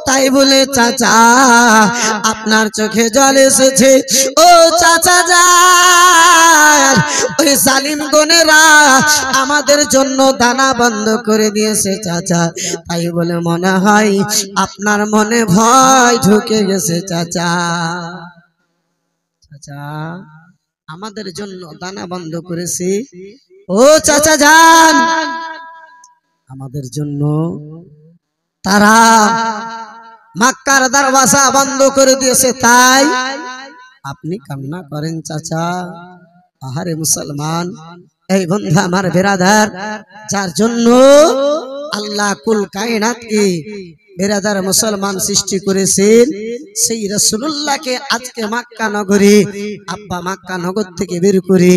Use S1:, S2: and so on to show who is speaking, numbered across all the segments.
S1: তাই বলে চাচা আপনার চোখে জল এসেছে ও চাচা যান, ওই জালিম গনেরা আমাদের জন্য দানা বন্ধ করে দিয়েছে চাচা, তাই বলে মনে হয় আপনার মনে ভয় ঢুকে গেছে চাচা। চাচা আমাদের জন্য দানা বন্ধ করেছে ও চাচা যান, আমাদের জন্য তারা মক্কার দরওয়াজা বন্ধ করে দিয়েছে, তাই আপনি কান্না করেন চাচা। আহারে মুসলমান, এই বন্ধু আমার বেরাদার, যার জন্য আল্লাহ কুল কায়নাতকে বেরাদার মুসলমান সৃষ্টি করেছেন, সেই রাসূলুল্লাহকে আজকে মক্কা নগরে আব্বা মক্কা নগর থেকে বের করে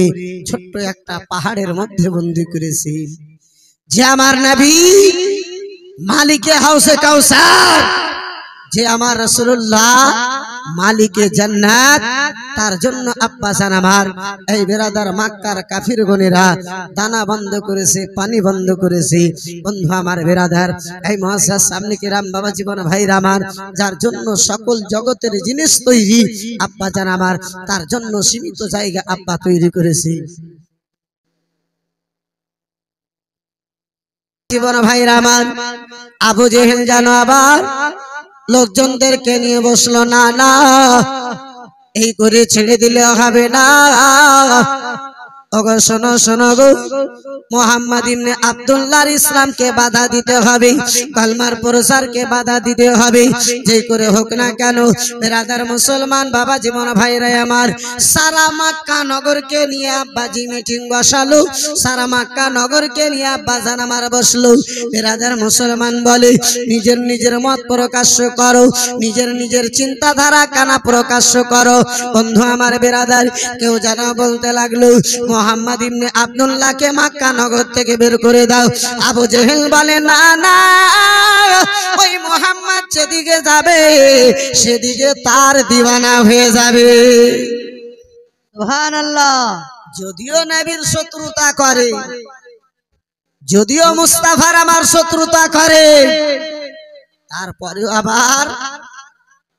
S1: ছোট্ট একটা পাহাড়ের মধ্যে বন্দী করেছেন। যে আমার নবী মালিকে হাউসে কাউসার, যে আমার রাসূলুল্লাহ মালিকে জান্নাত, তার জন্য আব্বা জান আমার এই বেরাদার মক্কার কাফির গনেরা দানা বন্ধ করেছে, পানি বন্ধ করেছে। বন্ধু আমার বেরাদার, এই মুআজ্জাজ সামনে কিরাম বাবা জীবন ভাইরা আমার, যার জন্য সকল জগতের জিনিস তৈরি আব্বা জান আমার, তার জন্য সীমিত জায়গা আব্বা তৈরি করেছে। জীবন ভাইরা আমার, আবু জেহেল জানো আবার লোকজনদেরকে নিয়ে বসলো, না না এই করে ছেড়ে দিলে হবে না, ওগো শোনো শোনো গো, মুহাম্মদ ইবনে আব্দুল্লাহর ইসলামকে বাধা দিতে হবে, কালমার প্রচারকে বাধা দিতে হবে, যে করে হোক না কেন। বেরাদার মুসলমান বাবা জীবন ভাইরা আমার, সারা মক্কা নগরকে নিয়ে আব্বাজি মিটিং বসালো, সারা মক্কা নগরকে নিয়ে আব্বা জান আমার বসলো। বেরাদার মুসলমান বলে নিজের নিজের মত প্রকাশ করো, নিজের নিজের চিন্তাধারা কানা প্রকাশ করো। বন্ধু আমার বেরাদার, কেউ যেন বলতে লাগলো মুহাম্মদ ইবনে আব্দুল্লাহকে মক্কা নগর থেকে বের করে দাও। আবু জেহেল বলে না না, ওই মুহাম্মদ যেদিকে যাবে সেদিকে তার দিওয়ানা হয়ে যাবে। সুবহানাল্লাহ। যদিও নবীর শত্রুতা করে, যদিও মুস্তাফার আমার শত্রুতা করে, তারপরেও আবার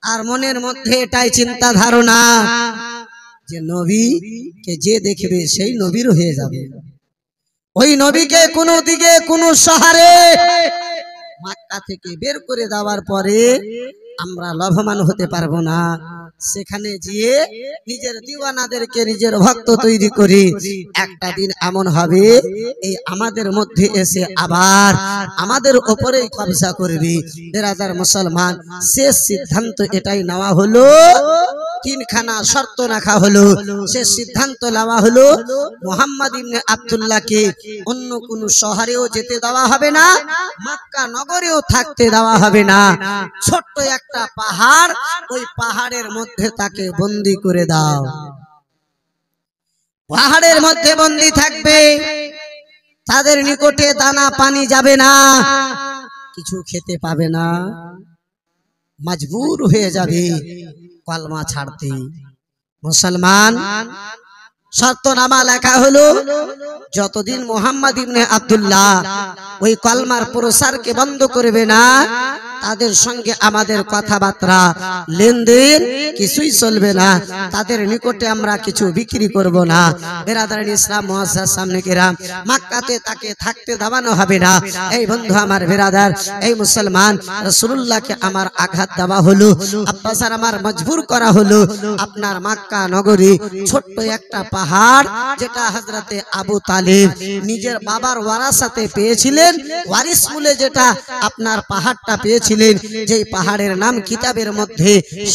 S1: আর মনের মধ্যে এটাই চিন্তা ধারণা যে নবীকে যে দেখবে সেই নবীর হয়ে যাবে। ওই নবীকে কোনো দিকে কোনো শহরে মক্কা থেকে বের করে দেওয়ার পরে আমরা লাভবান হতে পারবো না। সেখানে গিয়ে নিজের দিওয়ানাদেরকে নিজের ভক্ত তৈরি করি, একটা দিন এমন হবে এই আমাদের মধ্যে এসে আবার আমাদের উপরেই কবজা করবে। বেরাদার মুসলমান, শেষ সিদ্ধান্ত এটাই নেওয়া হলো, তিনখানা শর্ত রাখা হলো। সে সিদ্ধান্ত নেওয়া হলো মুহাম্মদ ইবনে আব্দুল্লাহকে অন্য কোন শহরেও যেতে দেওয়া হবে না, মক্কা নগরেও থাকতে দেওয়া হবে না। ছোট্ট একটা পাহাড়, ওই পাহাড়ের মধ্যে তাকে বন্দী করে দাও। পাহাড়ের মধ্যে বন্দী থাকবে, তাদের নিকটে দানা পানি যাবে না, কিছু খেতে পাবে না, মজবুর হয়ে যাবে কলমা ছাড়তে। মুসলমান, শর্তনামা লেখা হলো যতদিন মুহাম্মদ ইবনে আব্দুল্লাহ ওই কলমার প্রসারকে বন্ধ করবে না, তাদের সঙ্গে আমাদের কথাবার্তা লেনদেন কিছুই চলবে না, তাদের নিকটে আমরা কিছু বিক্রি করব না। বেরাদার ইসলাম মুআজ্জাজ সামনে কিরাম, মক্কাতে তাকে থাকতে দেওয়ানো হবে না। এই বন্ধু আমার বেরাদার, এই মুসলমান, রাসূলুল্লাহকে আমার আঘাত দেওয়া হলো, আব্বাসার আমার মজবুর করা হলো। আপনার মক্কা নগরী ছোট্ট একটা পাহাড়, যেটা হযরতে আবু তালিব নিজের বাবার ওয়ারাসাতে পেয়েছিলেন, ওয়ারিস মূলে যেটা আপনার পাহাড়টা পেয়েছিলেন, যেই পাহাড়ের নাম কিতাবের মধ্যে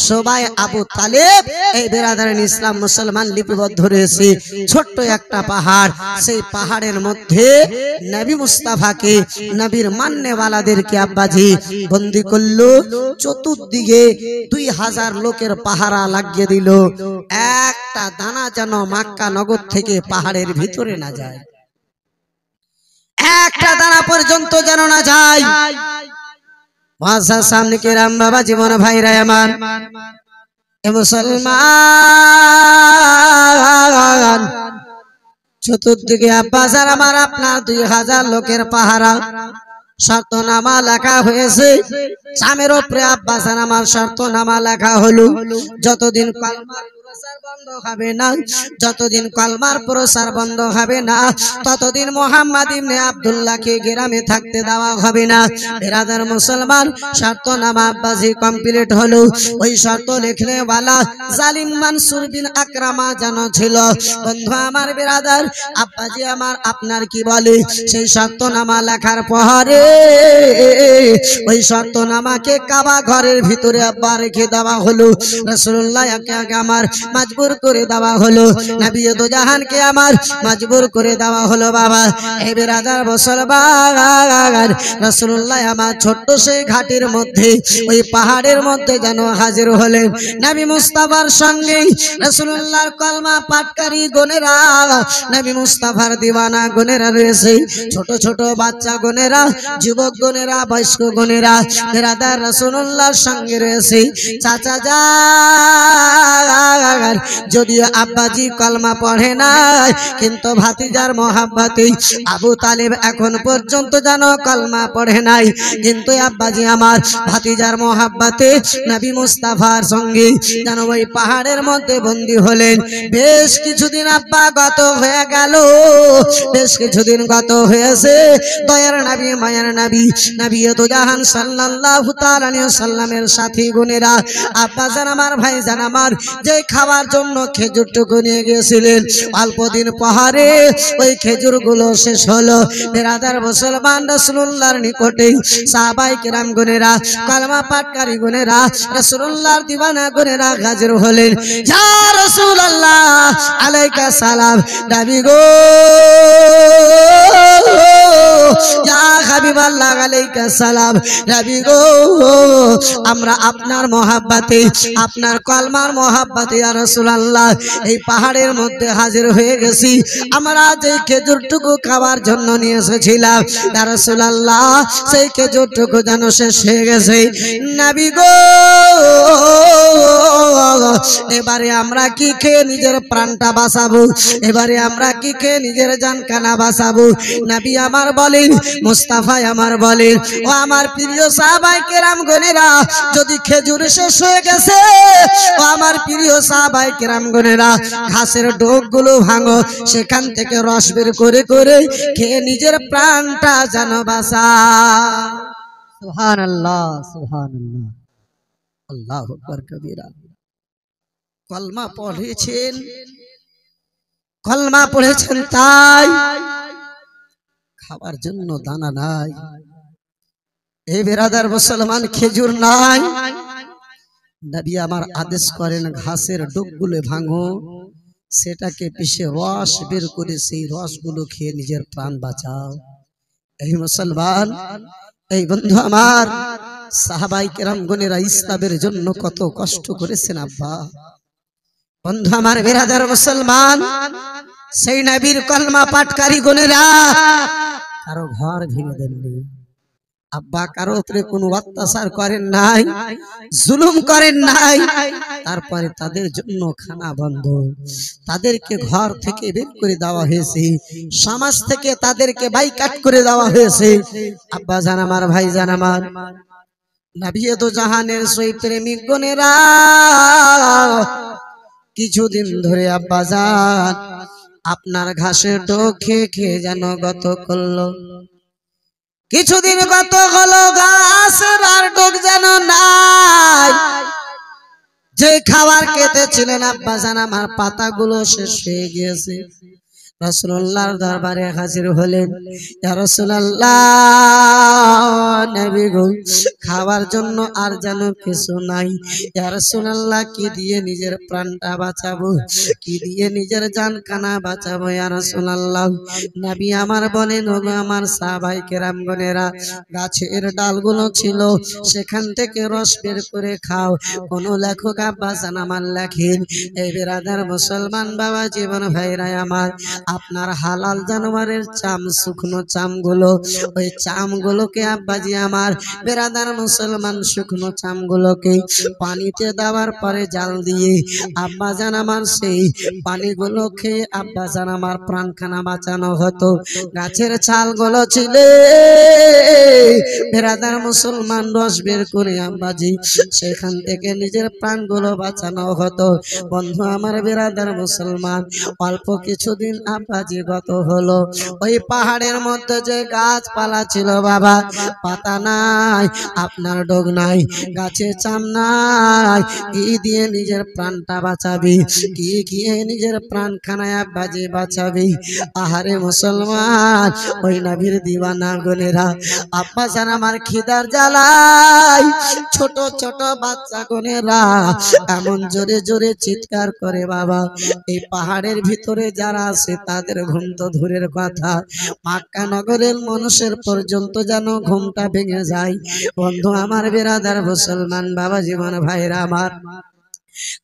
S1: সবাই আবু তালেব, এই বেরাদারান ইসলাম মুসলমান লিপিবদ্ধ রয়েছে। ছোট্ট একটা পাহাড়, সেই পাহাড়ের মধ্যে নবী মুস্তাফাকে, নবীর মান্যওয়ালাদেরকে আব্বাজি বন্দী করলো। চতুর্দিকে 2000 লোকের পাহারা লাগিয়ে দিল, একটা দানা যেন মক্কা নগর থেকে পাহাড়ের ভিতরে না যায়, একটা দানা পর্যন্ত যেন না যায়। মুআজ্জাজ সামনে কিরাম বাবা জীবন ভাইরা আমার, এ মুসলমান, চতুর্দিকে আব্বাসার আমার আপনার 2000 লোকের পাহারা, শর্তনামা লেখা হয়েছে, চামের উপরে আব্বাজান আমার শর্তনামা লেখা হলো, যতদিন কলমার প্রচার বন্ধ হবে না, যতদিন কলমার প্রচার বন্ধ হবে না, ততদিন মোহাম্মদ ইবনে আব্দুল্লাহকে গ্রামে থাকতে দেওয়া হবে না। বিরাদার মুসলমান, শর্তনামা আব্বাজি কমপ্লিট হলো। ওই শর্ত লিখলে ওয়ালা জালিম মানসুর বিন আকরামা জানো ছিল। বন্ধু আমার, বিরাদার আব্বাজি আমার, আপনার কি বলে, সেই শর্তনামা লেখার পরে ওই শর্তনামাকে কাবা ঘরের ভিতরে আব্বা রেখে দেওয়া হলো। রাসূলুল্লাহকে আমার মজবুর করে দেওয়া হলো, নবী দো জাহানকে আমার মজবুর করে দেওয়া হলো। বাবা এই বিরাদার মুসলমান, রাসূলুল্লাহ আমার ছোট্ট সেই ঘাটির মধ্যে, ওই পাহাড়ের মধ্যে যেন হাজির হলেন। নবী মুস্তাফার সঙ্গে রাসূলুল্লাহর কলমা পাঠকারী গণেরা, নবী মুস্তাফার দিওয়ানা গণেরা রয়েছে, ছোট ছোট বাচ্চা গণেরা, যুবক গণেরা, বয়স্ক গণেরা, বিরাদার রাসূলুল্লাহর সঙ্গে রয়েছে। চাচা যান, যদিও আব্বাজি কলমা পড়ে নাই, কিন্তু ভাতিজার মহাব্বতে আবু তালেব এখন পর্যন্ত যেন কলমা পড়ে নাই, কিন্তু আব্বাজি আমার ভাতিজার মহাব্বতে নবী মুস্তাফার সঙ্গে যেন ওই পাহাড়ের মধ্যে বন্দী হলেন। বেশ কিছুদিন আব্বা গত হয়ে গেল, বেশ কিছুদিন গত হয়েছে। দয়ার নবী, মায়ার নবী, নবী তো জাহান সাল্লাল্লাহু তাআলা আলাইহি ওয়াসাল্লামের সাথী গুণেরা, আব্বা জান আমার, ভাই জান আমার, যে খাওয়ার জন্য খেজুরটুকু নিয়ে গিয়েছিলেন, অল্প দিন পরে ওই খেজুরগুলো শেষ হলো। বিরাদার মুসলমান, রাসূলুল্লাহর নিকটে সাহাবায়ে কিরাম গুণেরা, কলমা পাঠকারী গুণেরা, রাসূলুল্লাহর দিওয়ানা গুণেরা হাজির হলেন। ইয়া রাসূলুল্লাহ আলাইকা সালাম, নবী গো, ইয়া হাবিবাল্লাহ আলাইকা সালাম, নবী গো, আমরা আপনার মহাব্বতে, আপনার কলমার মহাব্বতে ইয়া রাসূলুল্লাহ এই পাহাড়ের মধ্যে হাজির হয়ে গেছি। আমরা যে খেজুরটুকু খাওয়ার জন্য নিয়ে এসেছিলাম ইয়া রাসূলুল্লাহ, সেই খেজুরটুকু যেন শেষ হয়ে গেছে। নবী গো, এবারে আমরা কি খেয়ে নিজের প্রাণটা বাঁচাবো? এবারে আমরা কি খেয়ে নিজের জানখানা বাঁচাবো? নবী আমার বলেন, মুস্তাফা আমার বলেন, ও আমার প্রিয় সাহাবায়ে কেরাম গণেরা, যদি খেজুর শেষ হয়ে গেছে, ও আমার প্রিয় সাহাবায়ে কেরাম গণেরা, ঘাসের ডোকগুলো ভাঙো, সেখান থেকে রস বের করে করে খেয়ে নিজের প্রাণটা যেন বাঁচাও। সুবহানাল্লাহ, সুবহানাল্লাহ, আল্লাহু আকবার কবীরা। কলমা পড়েছেন, কলমা পড়েছেন, তাই খাবার জন্য দানা নাই। এই বিরাদার মুসলমান, খেজুর নাই। নবী আমার আদেশ করেন, ঘাসের ডোকগুলো ভাঙো, সেটাকে পিষে রস বের করে সেই রসগুলো খেয়ে নিজের প্রাণ বাঁচাও। এই মুসলমান, এই বন্ধু আমার, সাহাবায়ে কেরাম গণেরা ইসলামের জন্য কত কষ্ট করেছেন আব্বা। বন্ধু আমার, বিরাদার মুসলমান, সেই নবীর কলমা পাঠকারী গণেরা কারো ঘর ভেঙে দেননি আব্বা, কারো উপরে কোনো অত্যাচার করেন নাই, জুলুম করেন নাই। তারপরে তাদের জন্য খানা বন্ধ, তাদেরকে ঘর থেকে বের করে দেওয়া হয়েছে, সমাজ থেকে তাদেরকে বাইকাট করে দেওয়া হয়েছে। আব্বা জান আমার, ভাই জান আমার, নবী দো জাহানের সেই প্রেমিক গণেরা কিছুদিন ধরে আব্বা জান আপনার ঘাসের ডোক খেয়ে খেয়ে যেন গত করলো। কিছুদিন গত হলো, ঘাসের আর ডোক যেন নাই। যে খাবার খেতেছিলেন আব্বা জান আমার, পাতাগুলো শেষ হয়ে গিয়েছে। রাসূলুল্লাহর দরবারে হাজির হলেন। ইয়া রাসূলুল্লাহ, নবী গো, খাওয়ার জন্য আর যেন কিছু নাই। ইয়া রাসূলুল্লাহ, কি দিয়ে নিজের প্রাণটা বাঁচাবো, কি দিয়ে নিজের জানখানা বাঁচাবো? ইয়া রাসূলুল্লাহ, নবী আমার বলেন, ওগো আমার সাহাবায়ে কেরাম গণেরা, গাছের ডালগুলো ছিল, সেখান থেকে রস বের করে খাও। কোন লেখক আব্বা জান আমার লেখেন, এই বিরাদার মুসলমান বাবা, জীবন ভাইরা আমার, আপনার হালাল জানোয়ারের চাম, শুকনো চামগুলো, ওই চামগুলোকে আব্বাজি আমার, বিরাদার মুসলমান শুকনো চামগুলোকে পানিতে দেওয়ার পরে জাল দিয়ে আব্বাজান আমার সেই পানিগুলো খেয়ে আব্বাজান আমার প্রাণখানা বাঁচানো হতো। গাছের ছালগুলো ছিলে বেরাদার মুসলমান রস বের করে আব্বাজি সেখান থেকে নিজের প্রাণগুলো বাঁচানো হতো। বন্ধু আমার বেরাদার মুসলমান, অল্প কিছুদিন আব্বাজি গত হলো। ওই পাহাড়ের মধ্যে যে গাছপালা ছিল বাবা, পাতা নাই, আপনার ডগ নাই, গাছে চাম নাই, কি দিয়ে নিজের প্রাণটা বাঁচাবি, কি গিয়ে নিজের প্রাণ খানায় আব্বাজি বাঁচাবি। আহারে মুসলমান, ওই নবীর দিওয়ানা গনেরা আব্বাজান আমার খিদার জ্বালাই ছোট ছোট বাচ্চা গনেরা এমন জোরে জোরে চিৎকার করে বাবা, এই পাহাড়ের ভিতরে যারা আছে তাদের ঘুম তো দূরের কথা, মক্কা নগরের মানুষের পর্যন্ত যেন ঘুমটা ভেঙে যায়। বন্ধু আমার বেরাদার মুসলমান বাবা জীবন ভাইরা আমার,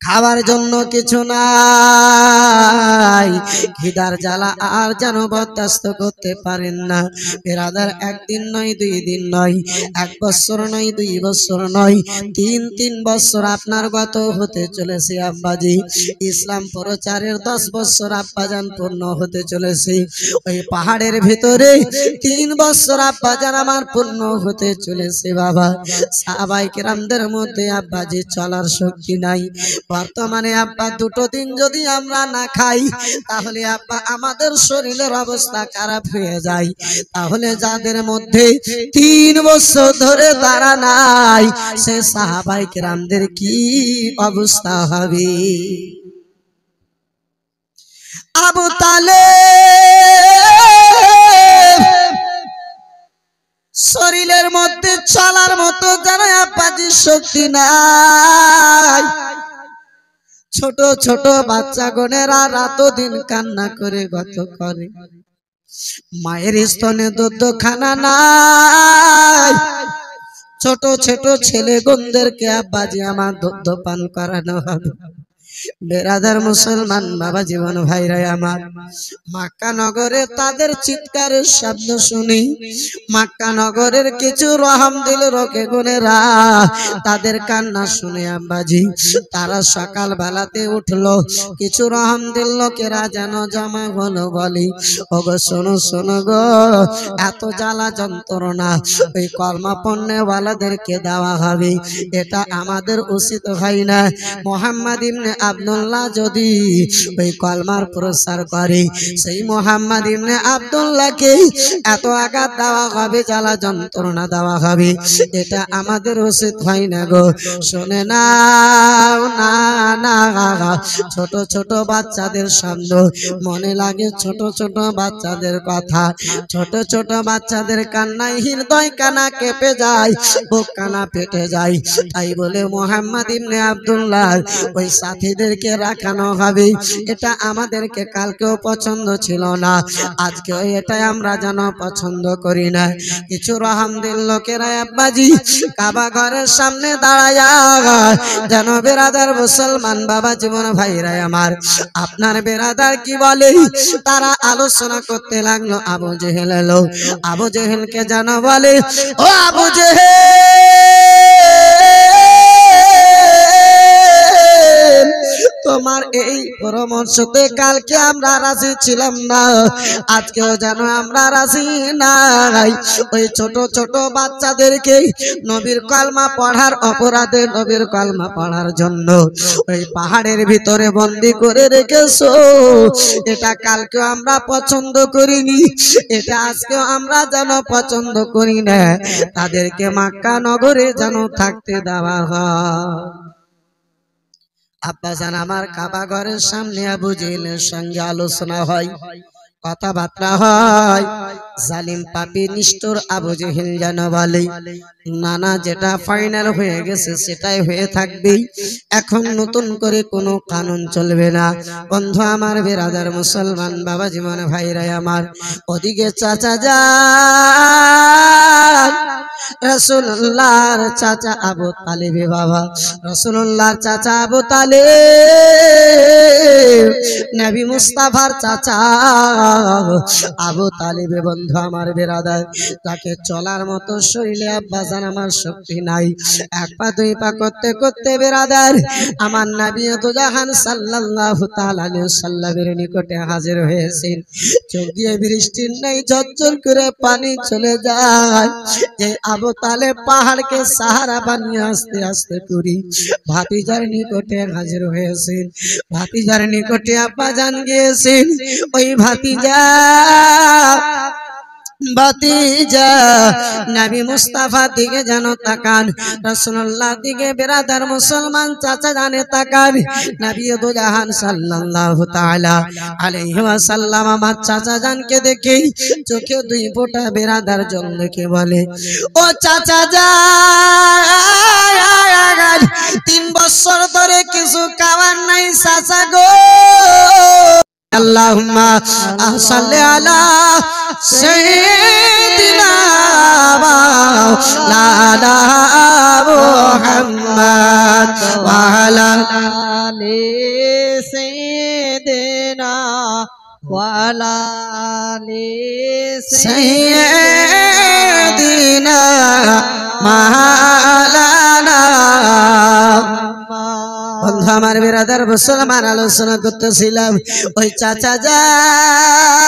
S1: খাবার জন্য কিছু নাই, খিদার জ্বালা আর যেন বরদাস্ত করতে পারেন না। বেরাদার একদিন নয়, 2 দিন নয়, 1 বছর নয়, 2 বছর নয়, 3 বছর আপনার গত হতে চলেছে আব্বাজি। ইসলাম প্রচারের 10 বছর আব্বাজান পূর্ণ হতে চলেছে। ওই পাহাড়ের ভিতরে 3 বছর আব্বাজান আমার পূর্ণ হতে চলেছে বাবা। সাহাবায়ে কেরামদের মধ্যে আব্বাজি চলার শক্তি নাই। বর্তমানে আব্বা 2 দিন যদি আমরা না খাই তাহলে আব্বা আমাদের শরীরের অবস্থা খারাপ হয়ে যায়। তাহলে যাদের মধ্যে 3 বছর ধরে তারা নাই, সে সাহাবায়ে কেরামদের কি অবস্থা হবে? আবু তালেব শরীরের মধ্যে চলার মতো যারা আব্বাজির শক্তি নাই। ছোট ছোট বাচ্চা গনেরা রাত দিন কান্না করে গত করে, মায়ের স্তনে দুধ খানা নাই। ছোট ছোট ছেলে গনদেরকে আব্বাজি আমার দুধ পান করানো হবে। বেরাদার মুসলমান বাবা জীবন ভাইরা আমার, মক্কা নগরে তাদের চিৎকারের শব্দ শুনি, মক্কা নগরের কিছু রহমদিল রোকে গুনেরা তাদের কান্না শুনে আব্বাজি তারা সকাল বেলাতে উঠলো। কিছু রহমদিল লোকেরা যেন জমা হলো, বলি ওগো শোনো শোনো গো, এত জ্বালা যন্ত্রণা ওই কলমা পণ্যওয়ালাদেরকে দেওয়া হবে, এটা আমাদের উচিত হয় না। মুহাম্মদ ইবনে আব্দুল্লাহ যদি ওই কলমার প্রচার করে, সেই মুহাম্মদ ইবনে আব্দুল্লাহকে এত আঘাত দেওয়া হবে, জ্বালা যন্ত্রণা দেওয়া হবে, এটা আমাদের উচিত হয় না গো। শুনে নাও না না, ছোট ছোট বাচ্চাদের শব্দ মনে লাগে, ছোট ছোট বাচ্চাদের কথা, ছোট ছোট বাচ্চাদের কান্নায় হৃদয় কানা কেঁপে যায়, বুক কানা ফেটে যায়। তাই বলে মুহাম্মদ ইবনে আব্দুল্লাহ ওই সাথীদেরকে রাখানো হবে, এটা আমাদেরকে কালকেও পছন্দ ছিল না, আজকেও এটা আমরা যেন পছন্দ করি না। কিছু রহমদিল লোকেরা আব্বাজি কাবা ঘরের সামনে দাঁড়ায়া যেন বেরাদার মুসলমান বাবা জীবন ভাইরা আমার, আপনার বেরাদার কি বলে, তারা আলোচনা করতে লাগলো। আবু জেহেল এলো, আবু জেহেলকে যেন বলে, ও আবু জেহেল, তোমার এই পরামর্শতে কালকে আমরা রাজি ছিলাম না, আজকেও যেন আমরা রাজি নাই। ওই ছোট ছোট বাচ্চাদেরকে নবীর কলমা পড়ার অপরাধে, নবীর কলমা পড়ার জন্য ওই পাহাড়ের ভিতরে বন্দি করে রেখেছো, এটা কালকেও আমরা পছন্দ করিনি, এটা আজকেও আমরা যেন পছন্দ করি না, তাদেরকে মক্কা নগরে যেন থাকতে দেওয়া হয়। আব্বাজান আমার কাবা ঘরের সামনে আবু জেহেলের সঙ্গে আলোচনা হয়, কথাবার্তা হয়। জালিম পাপী নিষ্ঠুর আবু জেহেল যেন বলে, না না, যেটা ফাইনাল হয়ে গেছে সেটাই হয়ে থাকবে, এখন নতুন করে কোনো কানুন চলবে না। বন্ধু আমার বেরাদার মুসলমান বাবা জীবন ভাইরা আমার, ওদিকে চাচা যান রাসূলুল্লাহর চাচা আবু তালেব, বাবা রাসূলুল্লাহর চাচা আবু তালেব, নবী মুস্তাফার চাচা আবু তালেব। বন্ধু আমার বেরাদার, তাকে চলার মতো শরীরে আব্বাজান আমার শক্তি নাই। এক পা দুই পা করতে করতে বেরাদার আমার নবী তো জাহান সাল্লাল্লাহু তাআলা আলাইহি ওয়াসাল্লামের নিকটে হাজির হয়েছেন। চোখ দিয়ে বৃষ্টির নেই ঝরঝর করে পানি চলে যায়। যে আবু তালেব পাহাড়কে সাহারা বানিয়ে আস্তে আস্তে করি ভাতিজার নিকটে হাজির হয়েছেন। ভাতিজার নিকটে আব্বাজান গিয়েছেন। ওই ভাতিজা নবী মুস্তাফা দিকে যেন তাকান, রাসূলুল্লাহ দিকে বেরাদার মুসলমান চাচা জানে তাকান। নবী দু জাহান সাল্লাল্লাহু তাআলা আলাইহি ওয়াসাল্লাম আমার চাচা জানকে দেখে চোখে দুই ফোঁটা বেরাদার জল দেখে বলে, ও চাচা জান 3 বছর ধরে কিছু খাবার নাই চাচা গো। আল্লাহুম্মা সাল্লি আলা সাইয়্যিদিনা মাওলানা মুহাম্মদ ওয়া আলা আলি সাইয়্যিদিনা ওয়া আলা আলি সাইয়্যিদিনা মাওলানা। বন্ধু আমার বেরাদার মুসলমান আলোচনা করতেছিলাম, ওই চাচা যান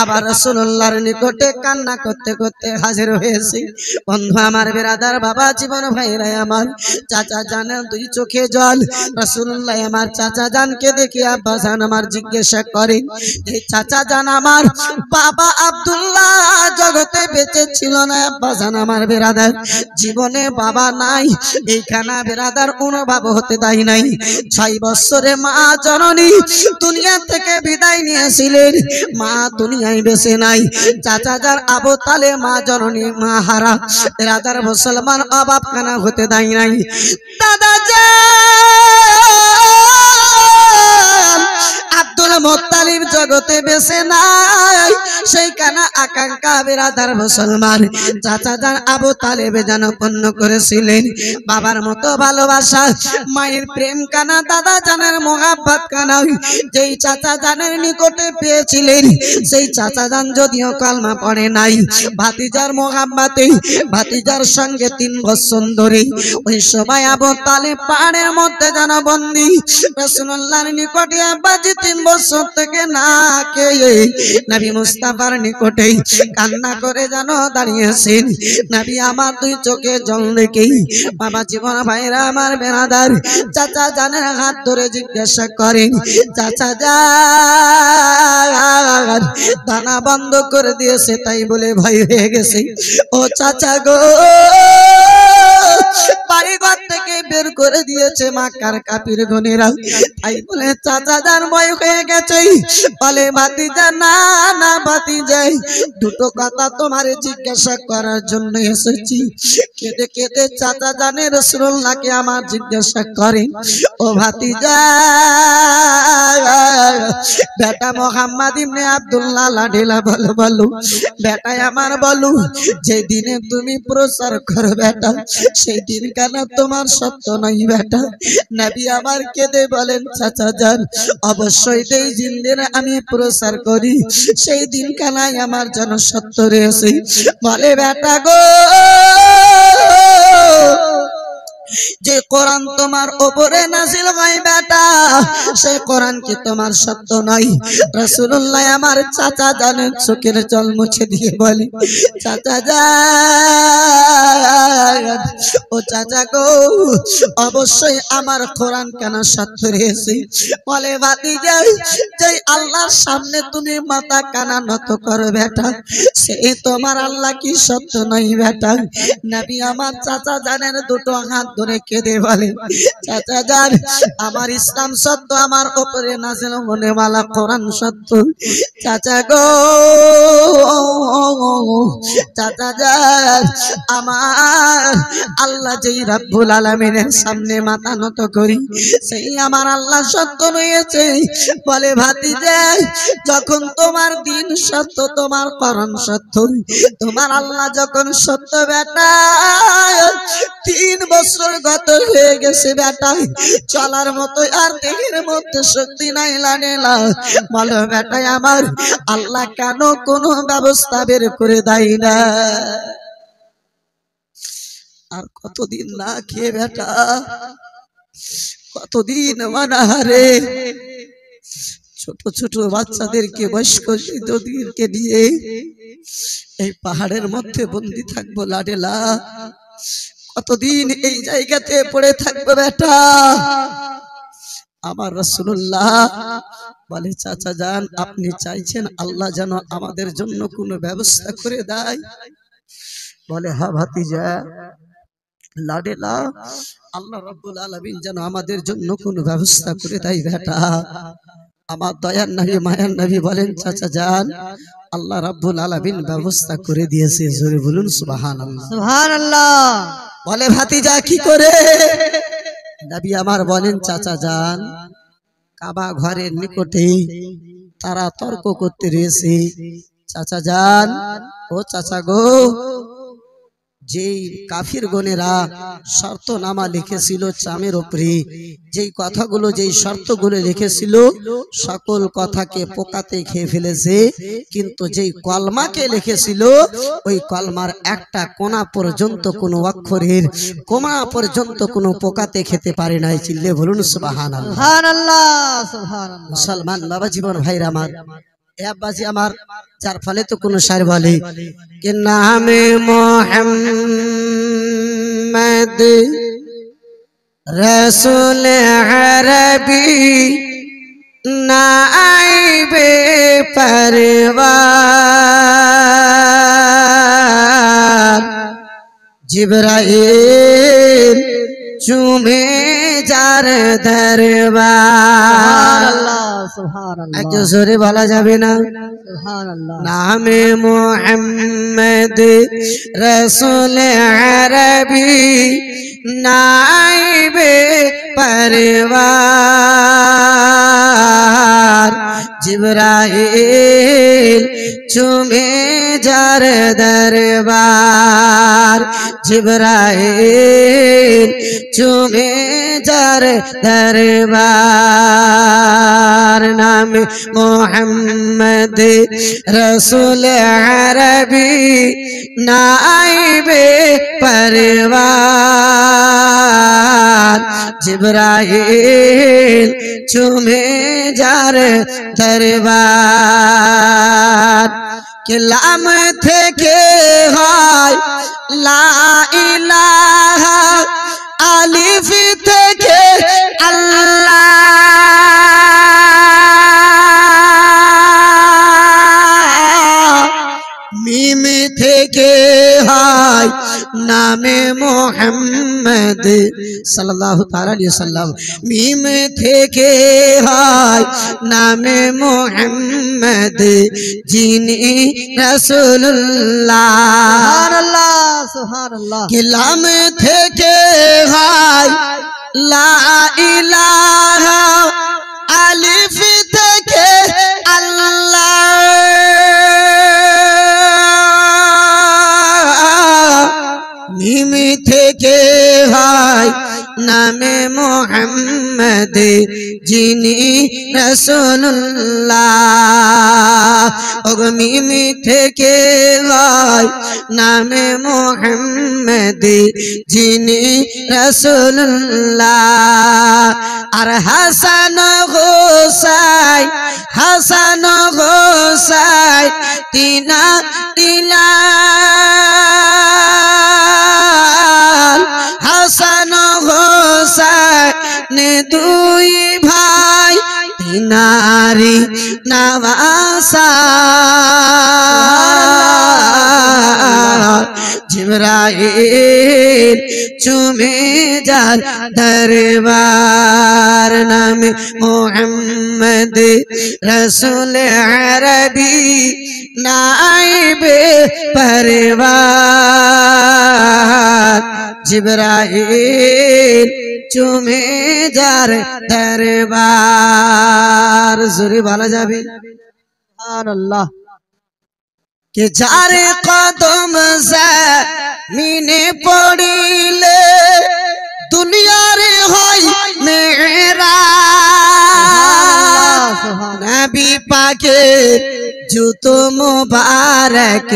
S1: আবার রাসূলুল্লাহর নিকটে কান্না করতে করতে হাজির হয়েছে। বন্ধু আমার বেরাদার বাবা জীবন ভাইরা আমার, চাচা জানের দুই চোখে জল। রাসূলুল্লাহ আমার চাচা জানকে দেখে আব্বা জান আমার জিজ্ঞাসা করেন, এই চাচা জান আমার বাবা আব্দুল্লাহ জগতে বেঁচে ছিল না। আব্বা জান আমার বেরাদার জীবনে বাবা নাই, এইখানা বেরাদার অনুভব হতে দেয় নাই। 6 বছরে মা জননী দুনিয়া থেকে বিদায় নিয়েছিলেন, মা দুনিয়ায় বেঁচে নাই। চাচা যার আবু তালেব মা জননী মা হারা, বেরাদার মুসলমান অভাব খানা হতে দেয় নাই। দাদা যান আব্দুল মুত্তালিব জগতে বেঁচে নাই, সেই কানা আকাঙ্ক্ষা বেরাদার মুসলমান চাচা যান আবু তালেব যেন পূর্ণ করেছিলেন। বাবার মতো ভালোবাসা, মায়ের প্রেম কানা, দাদা জানের মোহাব্বত কানা যেই চাচা জানের নিকটে পেয়েছিলেন, সেই চাচা জান যদিও কালমা পড়ে নাই, ভাতিজার মোহাব্বতে ভাতিজার সঙ্গে 3 বছর ধরে ওই সময় আবু তালেব পাহাড়ের মধ্যে যেন বন্দী। রাসূলুল্লাহর নিকটে আব্বাজি 3 বছর থেকে না খেয়ে নবী মুস্তাফার নিকটে কান্না করে যেন দাঁড়িয়েছেন। নবী আমার দুই চোখে জল দেখে বাবা জীবন ভাইরা আমার বেরাদার চাচা জানের হাত ধরে জিজ্ঞাসা করেন, চাচা জান দানা বন্ধ করে দিয়েছে তাই বলে ভয় হয়ে গেছে। ও চাচা গো বাড়িঘর থেকে বের করে দিয়েছে মাকার কাপির গনেরা, তাই বলে চাচা যার ভয় হয়ে গেছে। বলে ভাতিজা না না ভাতিজাই, দুটো কথা তোমারে জিজ্ঞাসা করার জন্য এসেছি। কেঁদে কেঁদে চাচা জানে রাসূলুল্লাহকে আমার জিজ্ঞাসা করেন, ও ভাতিজা বেটা মোহাম্মদ ইবনে আব্দুল্লাহ লাডিলা বলো বলো বেটাই আমার বলো, যে দিনে তুমি প্রচার করো বেটা সেই দিন কেন তোমার সত্য নাই বেটা? নবী আমার কেঁদে বলেন, চাচা যান অবশ্যই যেই দিন আমি প্রচার করি সেই দিন কানাই আমার যেন সত্য রয়েছে। বলে বেটা গো যে কোরআন তোমার উপরে নাযিল হয় বেটা, সেই কোরআন কি তোমার সত্য নয়? রাসূলুল্লাহ আমার চাচা জানেন চোখের জল মুছে দিয়ে বলে, চাচা যান ও চাচা গো অবশ্যই আমার কোরআন কেন সত্য রয়েছে। বলে ভাতিজা যে আল্লাহর সামনে তুমি মাথা কানা নত করো বেটা, সে তোমার আল্লাহ কি সত্য নয় বেটা? নবী আমার চাচা জানেন দুটো হাত ধরে কেঁদে বলে, চাচা যান আমার ইসলাম সত্য, আমার উপরে নাযিল হনে ওয়ালা কোরআন সত্য। চাচা গো চাচা যান আমার আল্লাহ যেই রব্বুল আলামিনের সামনে মাথা নত করি সেই আমার আল্লাহ সত্য রয়েছে। বলে ভাতিজা যখন তোমার দিন সত্য, তোমার কোরআন সত্য, তোমার আল্লাহ যখন সত্য বেটা 3 বছর গত হয়ে গেছে বেটা, চলার মতো আর দেহের মধ্যে শক্তি নাই লাডেলা। বলো বেটা আমার, আল্লাহ কেন কোনো ব্যবস্থা বের করে দেয় না? আর কতদিন না খেয়ে বেটা, কতদিন মানাহারে, ছোট ছোট বাচ্চাদেরকে, বয়স্ক বৃদ্ধদেরকে নিয়ে এই পাহাড়ের মধ্যে বন্দি থাকবো লাডেলা। কতদিন এই জায়গাতে পড়ে থাকবো বেটা? আমার রাসূলুল্লাহ বলে, চাচা যান, আপনি চাইছেন আল্লাহ যেন আমাদের জন্য কোনো ব্যবস্থা করে দেয়? বলে, হ্যাঁ ভাতিজা লাডেলা, আল্লাহ রাব্বুল আলামিন যেন আমাদের জন্য কোনো ব্যবস্থা করে দেয় বেটা। আমার দয়ার নবী, মায়ার নবী বলেন, চাচা যান, আল্লাহ রাব্বুল আলামিন ব্যবস্থা করে দিয়েছে। জোরে বলুন সুবহানাল্লাহ।
S2: সুবহানাল্লাহ।
S1: বলে, ভাতিজা কি করে? নবী আমার বলেন, চাচা যান, কাবা ঘরের নিকটে তারা তর্ক করতে রয়েছে। চাচা যান, ও চাচা গো, যেই কাফির গনেরা শর্ত নামা লিখেছিল চামের উপরে, যেই কথাগুলো, যেই শর্তগুলো লিখেছিল, সকল কথাকে পোকাতে খেয়ে ফেলেছে, কিন্তু যেই কলমাকে লিখেছিল ওই কলমার একটা কোনা পর্যন্ত, কোনো অক্ষরের কোনা পর্যন্ত কোনো পোকাতে খেতে পারে নাই। চিল্লে বলুন সুবহানাল্লাহ।
S2: সুবহানাল্লাহ। সুবহানাল্লাহ।
S1: মুসলমান বাবা জীবন ভাইরা আমার, আব্বাজি আমার, যার ফলে তো কোন শায়ের বলে कि नामे मोहम्मद रसूल अरबी नाइबे परवार जिब्राइल चूमे जार दरबार। একটু জোরে বলা যাবে না? নামে মোহাম্মদ রসুল আরবি নাইবে পরওয়ার জিবরাইল চুমে যার দরবার। জিবরাইল চুমে যার দরবার। নাম মোহাম্মদ রসুল আরবি নাইবে পরওয়ার জিবরাইল চুমে যার দরবার। কালাম থেকে হয় লা ইলাহা, আলিফ থেকে আল্লাহ, মিম থেকে হয় নামে মোহাম্মদ সাল্লাল্লাহু তাআলা আলাইহি ওয়াসাল্লাম। মিম থেকে হয় নামে মোহাম্মদ যিনি রাসূলুল্লাহ।
S2: সুবহানাল্লাহ। সুবহানাল্লাহ।
S1: কালাম থেকে হয় লা ইলাহা, আলিফ থেকে আল্লাহ, মিম থেকে হয় নামে মোহাম্মদ যিনি রাসূলুল্লাহ। ওগো মিম থেকে হয় নামে মোহাম্মদ যিনি রাসূলুল্লাহ। আর হাসান হোসাইন, হাসান হোসাইন তিনা তিনা, হাসান হোসাইন দুই ভাই তিনারি নওয়াসা। জিবরাইল চুমে যার দরবার। নামে মোহাম্মদ রসুল আরবি নাইবে পরওয়ার জিবরাইল চুমে যার দরবার। জোরে বলা যাবে
S2: সুবহানাল্লাহ।
S1: কে যার কদম জমিনে পড়িলে পাকে জুতো মুবারক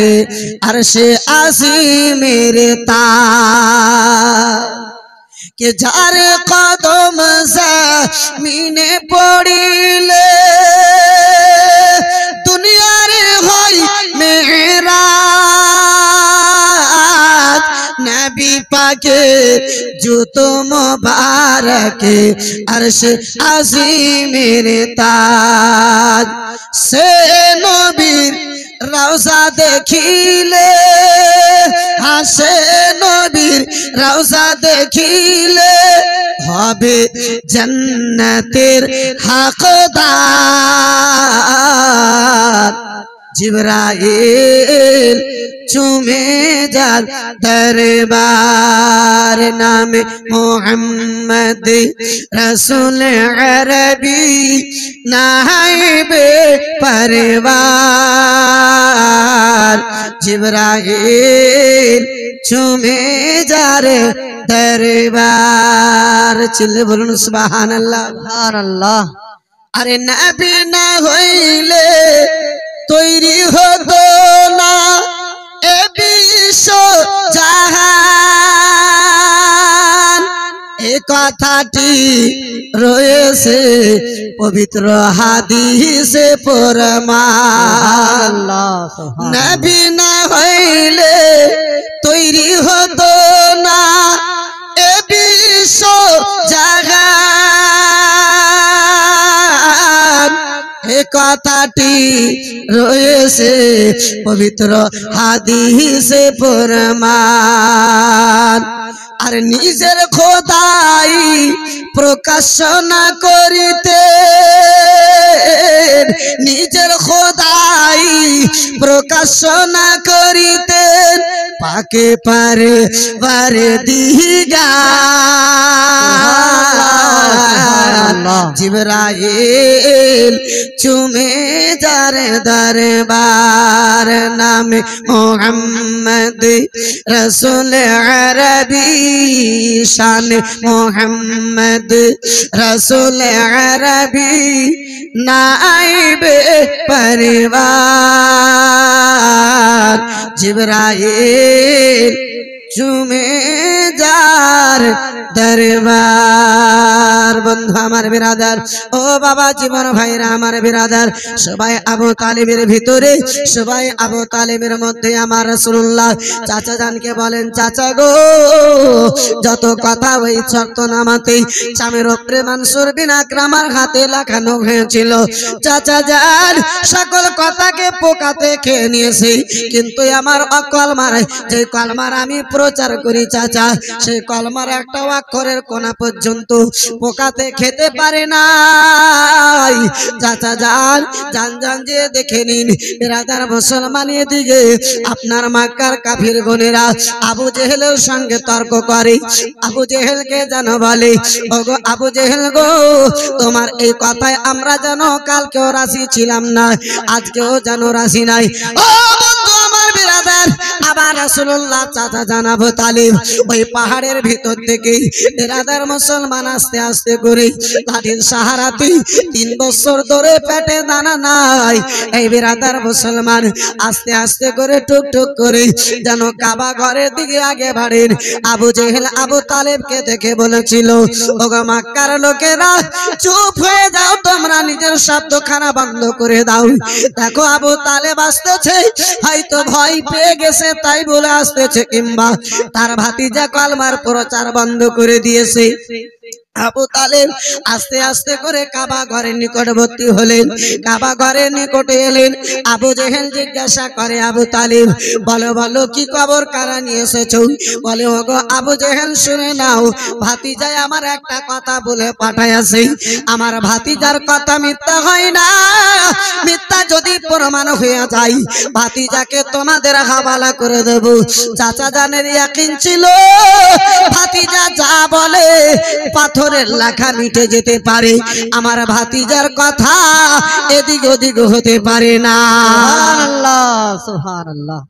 S1: আরশে আজিমের তাজ के जार कदम ज़मीने पड़िले दुनियार होई मेहराज नबी पाके जूतो मुबारक अर्श अज़ीमेर ताज से नबीर रौजा देखिले हासे नबीर रौजा देखिले हबे जन्नतेर हकदार जिब्राइल चुमे जाल दरबार नाम मोहम्मद रसूल अरबी नाइबे परवार जिब्राइल चुमे जारे दरबार चिल्ले बोलुन सुभान अल्लाह
S2: सुभान अल्लाह
S1: अरे नबी ना होइले तैरी हतो ना ए विश्व জাহান এই কথাটি রয়েছে পবিত্র হাদিসে প্রমাণ নবী না হইলে তৈরি হতো না এ বিশ্ব জাহান এই কথাটি রয়েছে পবিত্র হাদিসে প্রমাণ আর নিজের খোদাই প্রকাশ না করিতে নিজের খোদাই প্রকাশ না করিতে পাকে পারে বারে দিগা জিবরাইল চুমে যার দরবার নামে মোহাম্মদ রসুল আরবি শান মোহাম্মদ রসুল আরবি নাইবে পরিবার জিবরাইল চুমে যার দরবার বন্ধু আমার বিরাদার ও বাবা জীবন ভাইরা আমার বিরাদার সবাই আবু তালিবের ভিতরে সবাই আবু তালিবের মধ্যে আমার রাসূলুল্লাহ চাচা জানকে বলেন চাচা গো যত কথা ওই শর্তনামাতেই স্বামীর উপরে মানসুর বিন আকরামার হাতে লেখানো হয়েছিল চাচা জান সকল কথাকে পোকাতে খেয়ে নিয়েছে কিন্তু আমার অকলমার যে কলমার আমি প্রচার করি চাচা সেই কলমার একটা অক্ষরের কোনা পর্যন্ত পোকাতে খেতে পারে নাই চাচা জান জান জান যে দেখে নিন বিরাদার মুসলমানের দিকে আপনার মক্কার কাফির গনেরা আবু জেহেলের সঙ্গে তর্ক করে আবু জেহেলকে জানো বলে ওগো আবু জেহেল গো তোমার এই কথায় আমরা জানো কালকেও রাজি ছিলাম না আজকেও জানো রাজি নাই ও বন্ধু আমার বিরাদার আবার রাসূলুল্লাহ চাচা জান আবু তালিব ওই পাহাড়ের ভিতর থেকে বিরাদার মুসলমান আস্তে আস্তে করে লাঠির সাহারাতে 3 বছর ধরে পেটে দানা নাই এই বিরাদার মুসলমান আস্তে আস্তে করে টুক টুক করে যেন কাবা ঘরের দিকে আগে বাড়েন আবু জেহেল আবু তালেবকে দেখে বলেছিল ওগো মক্কার লোকেরা চুপ হয়ে যাও তোমরা নিজের শব্দখানা বন্ধ করে দাও দেখো আবু তালেব আসতেছে হয়তো ভয় পেয়ে গেছে তাই বলে আসতেছে কিংবা তার ভাতিজা কলমার প্রচার বন্ধ করে দিয়েছে আবু তালেব আস্তে আস্তে করে কাবা ঘরের নিকটবর্তী হলেন কাবা ঘরের নিকটে এলেন আবু জেহেল জিজ্ঞাসা করে আবু তালেব বলো বলো কি খবর কারা নিয়ে এসেছো বলে ওগো আবু জেহেল শুনে নাও ভাতিজা আমার একটা কথা বলে পাঠাইছে আমার ভাতিজার কথা মিথ্যা হয় না মিথ্যা যদি প্রমাণ হয়ে যায় ভাতিজাকে তোমাদের হাওয়ালা করে দেব চাচা জানের ইয়াকিন ছিল ভাতিজা যা বলে পাথর লেখা মিটে যেতে পারে আমার ভাতিজার কথা এদিক ওদিক হতে পারে না
S2: সুবহানাল্লাহ সুবহানাল্লাহ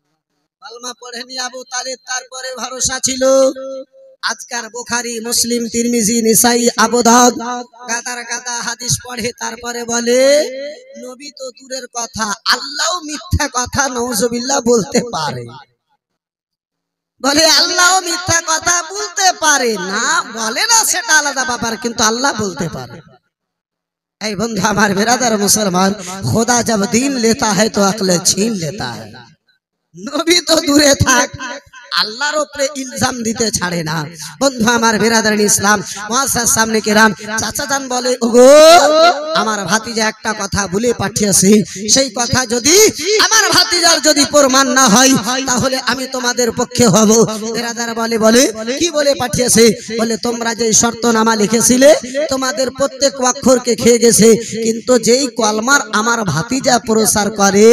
S1: কলমা পড়েনি আবু তালেব তারপরে ভরসা ছিল আজকার বুখারী মুসলিম তিরমিজি নিসাই আবু দাউদ গাদার গাদা হাদিস পড়ে তারপরে বলে নবী তো দূরের কথা আল্লাহও মিথ্যা কথা নাউজুবিল্লাহ বলতে পারে বলে আল্লাহও মিথ্যা কথা বলতে পারে না বলে না সেটা আলাদা ব্যাপার কিন্তু আল্লাহ বলতে পারে ऐ बंधु हमारे बिरादर मुसलमान खुदा जब दीन लेता है तो अक्ल छीन लेता है नबी तो दूरे थाक আল্লাহর উপরে ইলজাম দিতে ছাড়ে না বন্ধু আমার বিরাদরান ইসলাম মুআজ্জাজ সামনে কেরাম চাচা জান বলে ওগো আমার ভাতিজা একটা কথা বলে পাঠিয়েছে সেই কথা যদি আমার ভাতিজার যদি প্রমাণ না হয় তাহলে আমি তোমাদের পক্ষে হব বিরাদার বলে কি বলে পাঠিয়েছে বলে তোমরা যেই শর্তনামা লিখেছিলে তোমাদের প্রত্যেক অক্ষরকে খেয়ে গেছে কিন্তু যেই কলমার আমার ভাতিজা প্রচার করে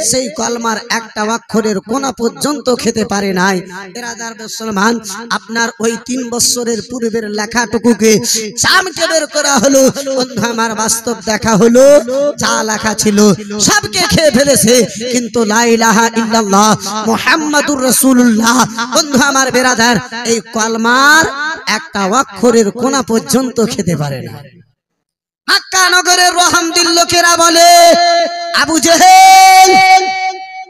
S1: সেই কলমার একটা অক্ষরের কোনা পর্যন্ত খেতে পারে নাই বিরাদার মুসলমান আপনার ওই 3 বছরের পূর্বের লেখাটুকুকে চামকে বের করা হলো বন্ধু আমার বাস্তব দেখা হলো যা লেখা ছিল সবকে খেয়ে ফেলেছে কিন্তু লা ইলাহা ইল্লাল্লাহ মুহাম্মাদুর রাসূলুল্লাহ বন্ধু আমার বিরাদার এই কলমার একটা অক্ষরের কোনা পর্যন্ত খেতে পারে না মক্কা নগরের রহমদিল লোকেরা বলে আবু জেহেল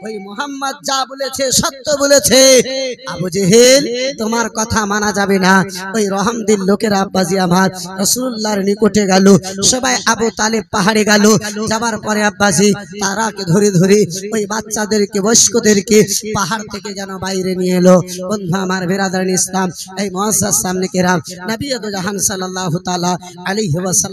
S1: ওই মোহাম্মদ যা বলেছে সত্য বলেছে আবু জেহেল তোমার কথা মানা যাবে না ওই রহমদিল লোকেরা আব্বাজি আমার রাসূলুল্লাহর নিকটে গেল সবাই আবু তালেব পাহাড়ে গেল যাবার পরে আব্বাজি তারাকে ধরে ধরে ওই বাচ্চাদেরকে বয়স্কদেরকে পাহাড় থেকে যেন বাইরে নিয়ে এলো বন্ধু আমার বিরাদরান ইসলাম এই মুআজ্জাজ সামনে কেরাম নবী দু জাহান সাল্লাল্লাহু তাআলা আলাইহি ওয়াসাল্লাম